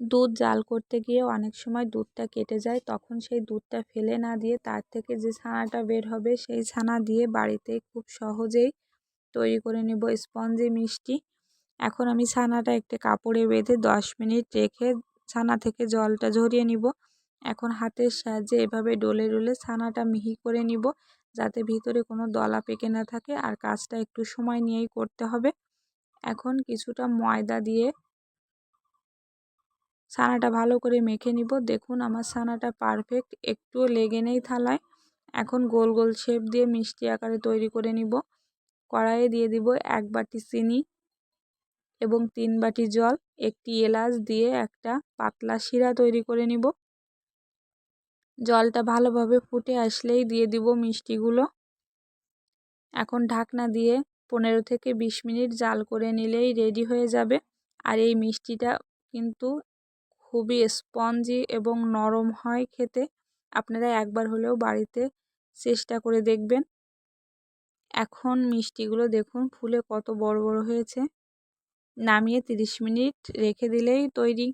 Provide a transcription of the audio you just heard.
দুধ জাল করতে গিয়ে অনেক সময় দুধটা কেটে যায়, তখন সেই দুধটা ফেলে না দিয়ে তার থেকে যে ছানাটা বের হবে সেই ছানা দিয়ে বাড়িতে খুব সহজেই তৈরি করে নেব স্পঞ্জি মিষ্টি। এখন আমি ছানাটা একটি কাপড়ে বেঁধে 10 মিনিট রেখে ছানা থেকে জলটা ঝরিয়ে নিব। এখন হাতের সাহায্যে এভাবে ডলে ডলে ছানাটা মিহি করে নিব, যাতে ভিতরে কোনো দলা পেকে না থাকে। আর কাজটা একটু সময় নিয়েই করতে হবে। এখন কিছুটা ময়দা দিয়ে ছানাটা ভালো করে মেখে নিব। দেখুন আমার ছানাটা পারফেক্ট, একটুও লেগে নেই থালায়। এখন গোল গোল শেপ দিয়ে মিষ্টি আকারে তৈরি করে নিব। কড়াইয়ে দিয়ে দিব 1 বাটি চিনি এবং 3 বাটি জল, একটি এলাচ দিয়ে একটা পাতলা শিরা তৈরি করে নিব। জলটা ভালোভাবে ফুটে আসলেই দিয়ে দিব মিষ্টিগুলো। এখন ঢাকনা দিয়ে 15 থেকে 20 মিনিট জাল করে নিলেই রেডি হয়ে যাবে। আর এই মিষ্টিটা কিন্তু খুবই স্পঞ্জি এবং নরম হয় খেতে। আপনারা একবার হলেও বাড়িতে চেষ্টা করে দেখবেন। এখন মিষ্টিগুলো দেখুন ফুলে কত বড় বড় হয়েছে। নামিয়ে 30 মিনিট রেখে দিলেই তৈরি।